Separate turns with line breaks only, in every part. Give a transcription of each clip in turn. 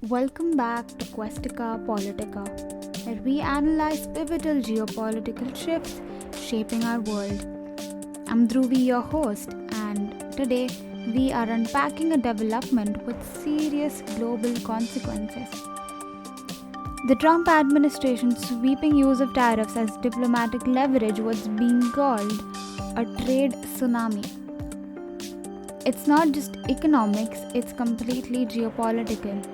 Welcome back to Questiqa Politica, where we analyze pivotal geopolitical shifts shaping our world. I'm Dhruvi, your host, and today we are unpacking a development with serious global consequences. The Trump administration's sweeping use of tariffs as diplomatic leverage was being called a trade tsunami. It's not just economics, it's completely geopolitical.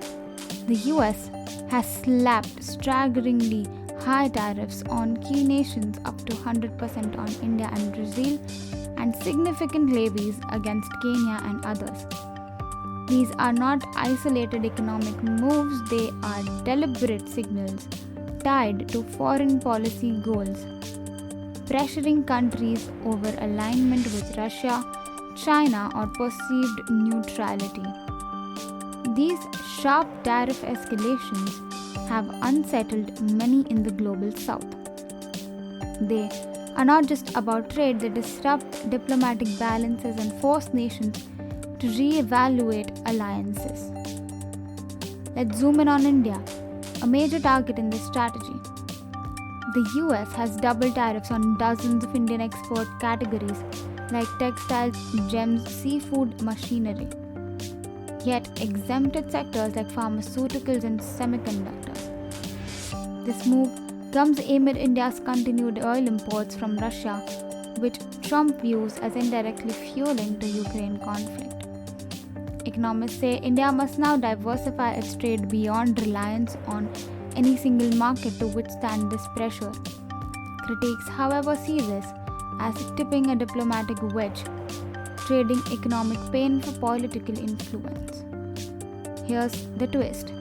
The US has slapped staggeringly high tariffs on key nations up to 100% on India and Brazil, and significant levies against Kenya and others. These are not isolated economic moves, they are deliberate signals tied to foreign policy goals, pressuring countries over alignment with Russia, China, or perceived neutrality. These sharp tariff escalations have unsettled many in the global south. They are not just about trade, they disrupt diplomatic balances and force nations to re-evaluate alliances. Let's zoom in on India, a major target in this strategy. The US has doubled tariffs on dozens of Indian export categories like textiles, gems, seafood, machinery, yet exempted sectors like pharmaceuticals and semiconductors. This move comes amid India's continued oil imports from Russia, which Trump views as indirectly fueling the Ukraine conflict. Economists say India must now diversify its trade beyond reliance on any single market to withstand this pressure. Critics, however, see this as tipping a diplomatic wedge, trading economic pain for political influence. Here's the twist.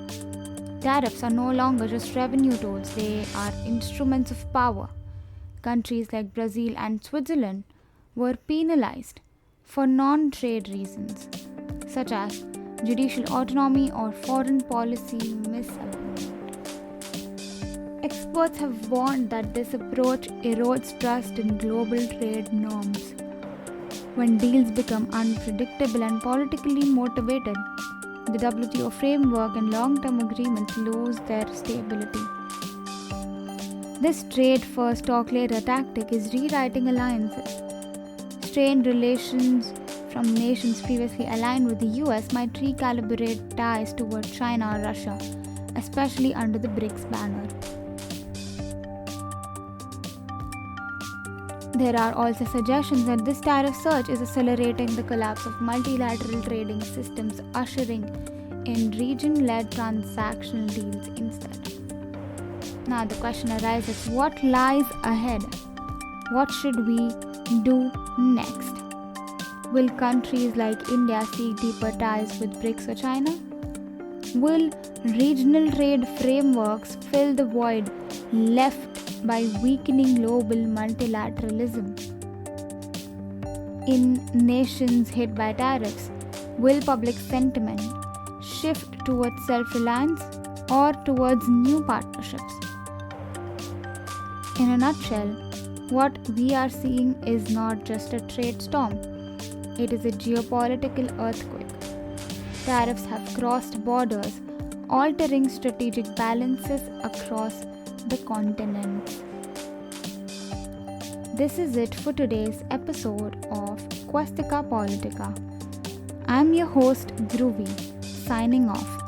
Tariffs are no longer just revenue tools, they are instruments of power. Countries like Brazil and Switzerland were penalized for non-trade reasons, such as judicial autonomy or foreign policy misalignment. Experts have warned that this approach erodes trust in global trade norms. When deals become unpredictable and politically motivated, the WTO framework and long-term agreements lose their stability. This trade-first, talk-later tactic is rewriting alliances. Strained relations from nations previously aligned with the US might recalibrate ties toward China or Russia, especially under the BRICS banner. There are also suggestions that this tariff surge is accelerating the collapse of multilateral trading systems, ushering in region-led transactional deals instead. Now the question arises, what lies ahead? What should we do next? Will countries like India seek deeper ties with BRICS or China? Will regional trade frameworks fill the void left by weakening global multilateralism? In nations hit by tariffs, will public sentiment shift towards self-reliance or towards new partnerships? In a nutshell, what we are seeing is not just a trade storm, it is a geopolitical earthquake. Tariffs have crossed borders, altering strategic balances across the continent. This is it for today's episode of Questiqa Politica. I'm your host Dhruvi, signing off.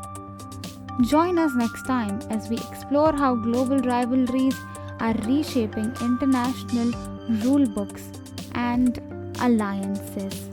Join us next time as we explore how global rivalries are reshaping international rulebooks and alliances.